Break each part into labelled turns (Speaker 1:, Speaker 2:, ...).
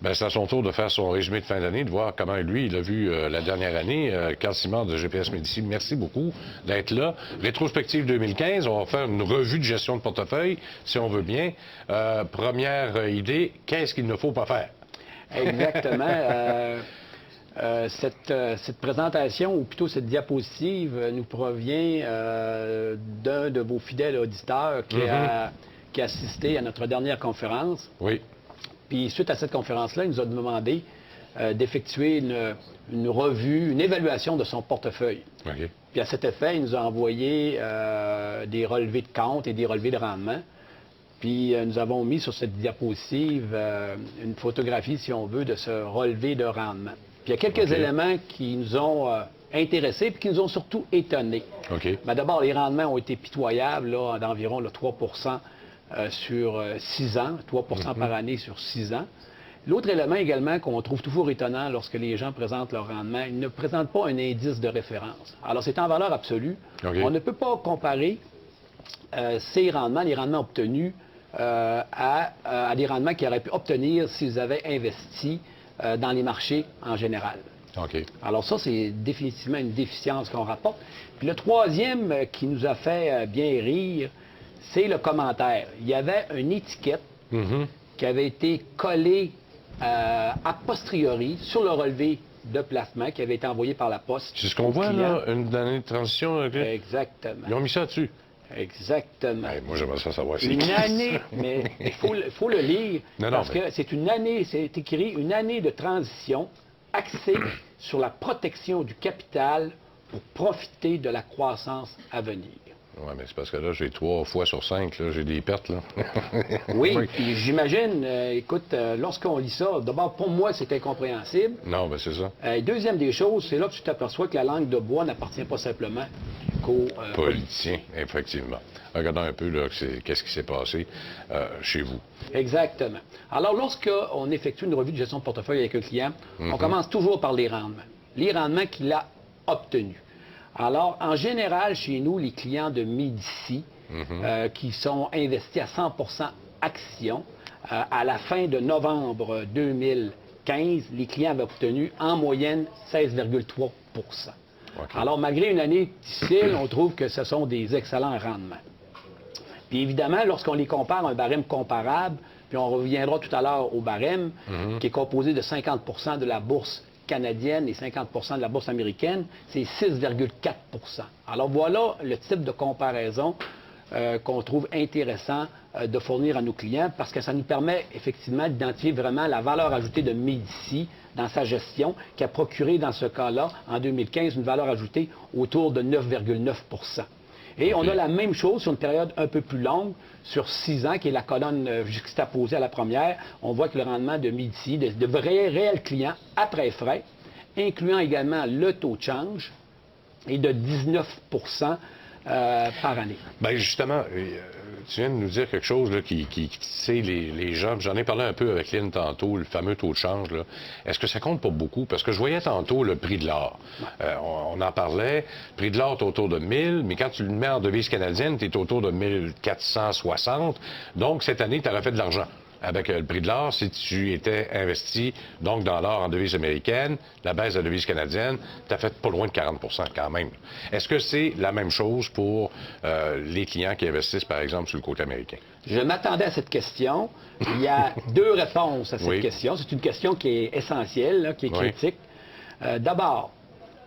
Speaker 1: Bien, c'est à son tour de faire son résumé de fin d'année, de voir comment lui, il a vu la dernière année. Carl Simard de GPS Médicis, merci beaucoup d'être là. Rétrospective 2015, on va faire une revue de gestion de portefeuille, si on veut bien. Première idée, qu'est-ce qu'il ne faut pas faire?
Speaker 2: Exactement. Cette présentation, ou plutôt cette diapositive, nous provient d'un de vos fidèles auditeurs qui a assisté à notre dernière conférence.
Speaker 1: Oui.
Speaker 2: Puis, suite à cette conférence-là, il nous a demandé d'effectuer une revue, une évaluation de son portefeuille.
Speaker 1: OK.
Speaker 2: Puis, à cet effet, il nous a envoyé des relevés de compte et des relevés de rendement. Puis, nous avons mis sur cette diapositive une photographie, si on veut, de ce relevé de rendement. Puis, il y a quelques éléments qui nous ont intéressés puis qui nous ont surtout étonnés.
Speaker 1: OK.
Speaker 2: Ben, d'abord, les rendements ont été pitoyables, là, d'environ 3 sur 6 ans, 3 par année sur 6 ans. L'autre élément également qu'on trouve toujours étonnant lorsque les gens présentent leur rendement, ils ne présentent pas un indice de référence. Alors, c'est en valeur absolue.
Speaker 1: OK.
Speaker 2: On ne peut pas comparer ces rendements, les rendements obtenus, à des rendements qu'ils auraient pu obtenir s'ils avaient investi dans les marchés en général.
Speaker 1: OK.
Speaker 2: Alors ça, c'est définitivement une déficience qu'on rapporte. Puis le troisième qui nous a fait bien rire, c'est le commentaire. Il y avait une étiquette qui avait été collée a posteriori sur le relevé de placement qui avait été envoyé par la poste.
Speaker 1: C'est ce qu'on voit, là, une année de transition.
Speaker 2: Exactement.
Speaker 1: Ils ont mis ça dessus.
Speaker 2: Exactement.
Speaker 1: Hey, moi, j'aimerais ça savoir si.
Speaker 2: Une année, mais il faut le lire, parce que c'est une année, c'est écrit une année de transition axée sur la protection du capital pour profiter de la croissance à venir.
Speaker 1: Oui, mais c'est parce que là, j'ai 3 fois sur 5, là, j'ai des pertes, là.
Speaker 2: Oui, puis j'imagine, écoute, lorsqu'on lit ça, d'abord, pour moi, c'est incompréhensible.
Speaker 1: Non, ben c'est ça.
Speaker 2: Deuxième des choses, c'est là que tu t'aperçois que la langue de bois n'appartient pas simplement qu'aux
Speaker 1: Politiciens, effectivement. Regardons un peu, là, qu'est-ce qui s'est passé chez vous.
Speaker 2: Exactement. Alors, lorsqu'on effectue une revue de gestion de portefeuille avec un client, on commence toujours par les rendements. Les rendements qu'il a obtenus. Alors, en général, chez nous, les clients de Médicis, qui sont investis à 100 actions, à la fin de novembre 2015, les clients avaient obtenu en moyenne 16,3
Speaker 1: Okay.
Speaker 2: Alors, malgré une année difficile, on trouve que ce sont des excellents rendements. Puis évidemment, lorsqu'on les compare à un barème comparable, puis on reviendra tout à l'heure au barème, qui est composé de 50 de la bourse canadienne et 50 de la bourse américaine, c'est 6,4 Alors voilà le type de comparaison qu'on trouve intéressant de fournir à nos clients parce que ça nous permet effectivement d'identifier vraiment la valeur ajoutée de Médicis dans sa gestion qui a procuré dans ce cas-là, en 2015, une valeur ajoutée autour de 9,9 Et on a la même chose sur une période un peu plus longue, sur 6 ans, qui est la colonne juxtaposée à la première. On voit que le rendement de Médicis, de vrais réels clients après frais, incluant également le taux de change, est de 19 par année.
Speaker 1: Bien, justement, tu viens de nous dire quelque chose là, qui sait les gens. J'en ai parlé un peu avec Lynn tantôt, le fameux taux de change. Est-ce que ça compte pas beaucoup? Parce que je voyais tantôt le prix de l'or. On en parlait. Le prix de l'or est autour de 1000, mais quand tu le mets en devise canadienne, tu es autour de 1460. Donc, cette année, tu aurais fait de l'argent avec le prix de l'or si tu étais investi donc dans l'or en devise américaine, la baisse de la devise canadienne, tu as fait pas loin de 40 quand même. Est-ce que c'est la même chose pour les clients qui investissent, par exemple, sur le côté américain?
Speaker 2: Je m'attendais à cette question. Il y a deux réponses à cette question. C'est une question qui est essentielle, là, qui est critique. D'abord,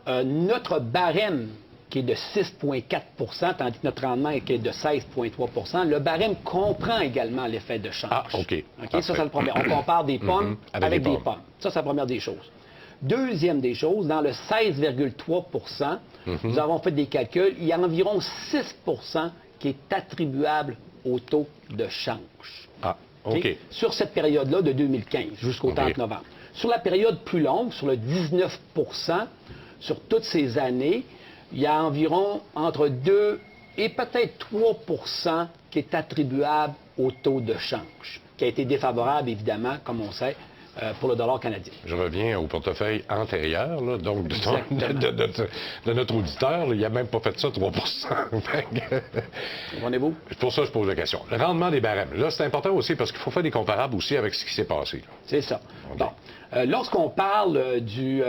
Speaker 2: notre barème qui est de 6,4 tandis que notre rendement est de 16,3 le barème comprend également l'effet de change.
Speaker 1: Ah, OK.
Speaker 2: Ça, c'est le premier. On compare des pommes avec des pommes. Ça, c'est la première des choses. Deuxième des choses, dans le 16,3 nous avons fait des calculs, il y a environ 6 qui est attribuable au taux de change.
Speaker 1: Ah, OK.
Speaker 2: Sur cette période-là de 2015 jusqu'au 30 novembre. Sur la période plus longue, sur le 19 sur toutes ces années, il y a environ entre 2 et peut-être 3 qui est attribuable au taux de change, qui a été défavorable, évidemment, comme on sait, pour le dollar canadien.
Speaker 1: Je reviens au portefeuille antérieur, là, donc de notre auditeur. Là, il n'a même pas fait ça 3
Speaker 2: Comprenez-vous?
Speaker 1: Pour ça, je pose la question. Le rendement des barèmes. Là, c'est important aussi parce qu'il faut faire des comparables aussi avec ce qui s'est passé. Là.
Speaker 2: C'est ça.
Speaker 1: Okay.
Speaker 2: Bon. Lorsqu'on parle du...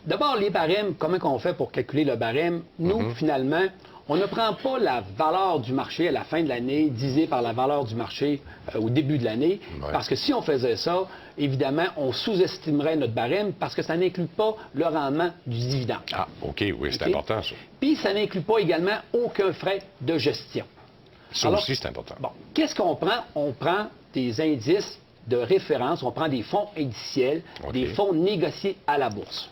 Speaker 2: D'abord, les barèmes, comment on fait pour calculer le barème? Nous, finalement, on ne prend pas la valeur du marché à la fin de l'année divisée par la valeur du marché au début de l'année, parce que si on faisait ça, évidemment, on sous-estimerait notre barème parce que ça n'inclut pas le rendement du dividende.
Speaker 1: Ah, OK, oui, c'est important, ça.
Speaker 2: Puis, ça n'inclut pas également aucun frais de gestion.
Speaker 1: Ça aussi, c'est important.
Speaker 2: Bon, qu'est-ce qu'on prend? On prend des indices de référence, on prend des fonds indiciels, des fonds négociés à la bourse.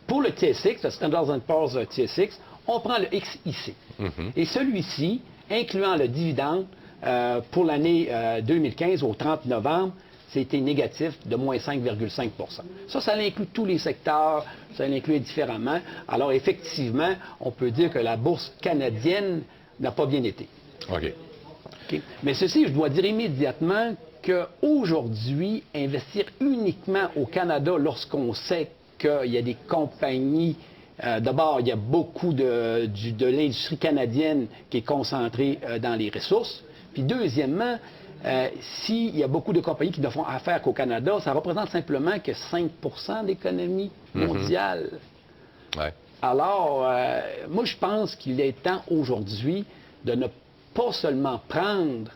Speaker 2: Pour le TSX, le Standard & Poor's TSX, on prend le XIC. Et celui-ci, incluant le dividende pour l'année 2015 au 30 novembre, c'était négatif de moins 5,5 Ça inclut tous les secteurs, ça l'inclut différemment. Alors, effectivement, on peut dire que la bourse canadienne n'a pas bien été.
Speaker 1: OK.
Speaker 2: Mais ceci, je dois dire immédiatement qu'aujourd'hui, investir uniquement au Canada lorsqu'on sait qu'il y a des compagnies... D'abord, il y a beaucoup de l'industrie canadienne qui est concentrée dans les ressources. Puis deuxièmement, s'il y a beaucoup de compagnies qui ne font affaire qu'au Canada, ça représente simplement que 5 de l'économie mondiale.
Speaker 1: Ouais.
Speaker 2: Alors, moi, je pense qu'il est temps aujourd'hui de ne pas seulement prendre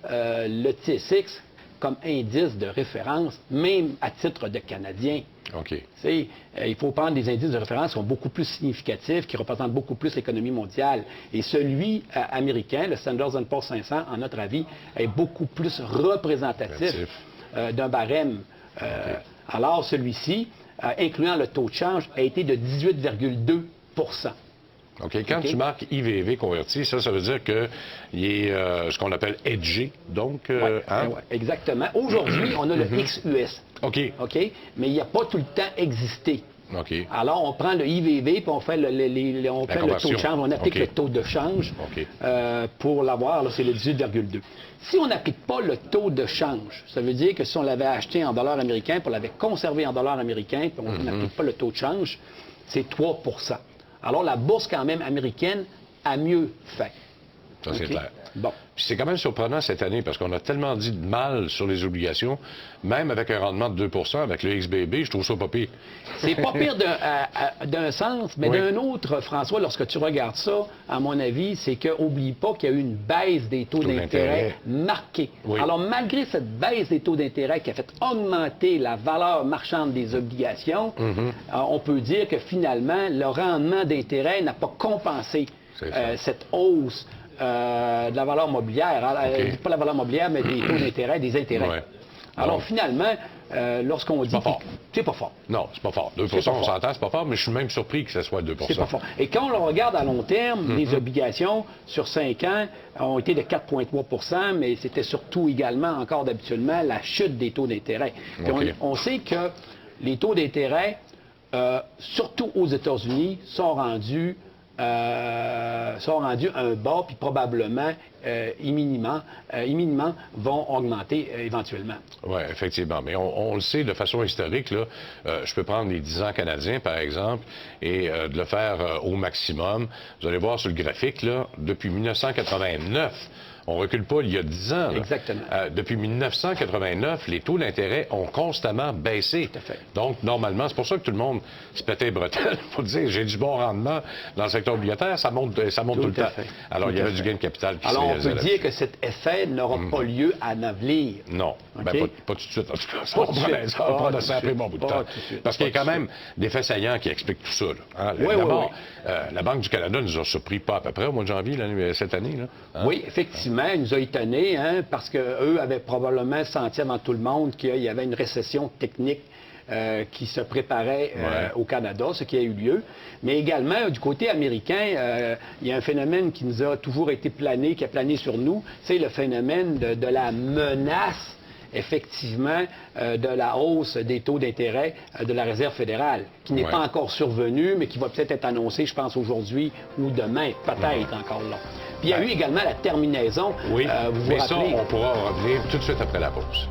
Speaker 2: le TSX comme indice de référence, même à titre de Canadien.
Speaker 1: OK.
Speaker 2: Il faut prendre des indices de référence qui sont beaucoup plus significatifs, qui représentent beaucoup plus l'économie mondiale. Et celui américain, le Standard & Poor's 500, en notre avis, est beaucoup plus représentatif d'un barème. Alors, celui-ci, incluant le taux de change, a été de 18,2
Speaker 1: OK. Quand tu marques IVV converti, ça veut dire qu'il est ce qu'on appelle hedgé, donc...
Speaker 2: exactement. Aujourd'hui, on a le XUS.
Speaker 1: OK.
Speaker 2: Mais il n'a pas tout le temps existé.
Speaker 1: OK.
Speaker 2: Alors, on prend le IVV, puis on fait le taux de change, on applique le taux de change pour l'avoir, là, c'est le 18,2. Si on n'applique pas le taux de change, ça veut dire que si on l'avait acheté en dollars américains, puis on l'avait conservé en dollars américains, puis on n'applique pas le taux de change, c'est 3 Alors, la bourse, quand même, américaine, a mieux fait.
Speaker 1: Ça, c'est clair.
Speaker 2: Bon.
Speaker 1: Puis c'est quand même surprenant cette année, parce qu'on a tellement dit de mal sur les obligations, même avec un rendement de 2 avec le XBB, je trouve ça pas pire.
Speaker 2: C'est pas pire d'un sens, mais d'un autre, François, lorsque tu regardes ça, à mon avis, c'est qu'oublie pas qu'il y a eu une baisse des taux d'intérêt marquée. Oui. Alors, malgré cette baisse des taux d'intérêt qui a fait augmenter la valeur marchande des obligations, on peut dire que finalement, le rendement d'intérêt n'a pas compensé cette hausse de la valeur mobilière. Pas la valeur mobilière, mais des taux d'intérêt, des intérêts. Ouais. Alors, finalement, lorsqu'on dit... C'est pas fort.
Speaker 1: Non, c'est pas fort. 2 on s'entend, c'est pas fort, mais je suis même surpris que ce soit 2
Speaker 2: C'est pas fort. Et quand on le regarde à long terme, les obligations sur 5 ans ont été de 4,3 mais c'était surtout également, encore d'habituellement, la chute des taux d'intérêt. On sait que les taux d'intérêt, surtout aux États-Unis, sont rendus un bas, puis probablement, imminemment, vont augmenter éventuellement.
Speaker 1: Oui, effectivement. Mais on le sait de façon historique, là, je peux prendre les 10 ans canadiens, par exemple, et de le faire au maximum. Vous allez voir sur le graphique, là, depuis 1989, on ne recule pas il y a 10 ans. Là.
Speaker 2: Exactement.
Speaker 1: Depuis 1989, les taux d'intérêt ont constamment baissé.
Speaker 2: Tout à fait.
Speaker 1: Donc, normalement, c'est pour ça que tout le monde se pétait les bretelles pour dire j'ai du bon rendement dans le secteur obligataire, ça monte tout le temps. Alors, il y avait du gain de capital qui s'est réalisé.
Speaker 2: Alors, on peut dire que cet effet n'aura pas lieu à l'avenir.
Speaker 1: Non. Pas tout de suite, en tout cas. Ça va prendre un après bon bout de temps. Parce qu'il y a quand même des faits saillants qui expliquent tout ça. D'abord, la Banque du Canada nous a surpris pas à peu près au mois de janvier cette année. Là,
Speaker 2: Oui, effectivement. Il nous a étonnés, parce qu'eux avaient probablement senti avant tout le monde qu'il y avait une récession technique qui se préparait au Canada, ce qui a eu lieu. Mais également, du côté américain, il y a un phénomène qui nous a toujours été plané, qui a plané sur nous, c'est le phénomène de la menace effectivement, de la hausse des taux d'intérêt de la Réserve fédérale, qui n'est pas encore survenue, mais qui va peut-être être annoncée, je pense, aujourd'hui ou demain, peut-être encore là. Puis il y a eu également la terminaison,
Speaker 1: vous vous rappelez? Ça, on pourra revenir tout de suite après la pause.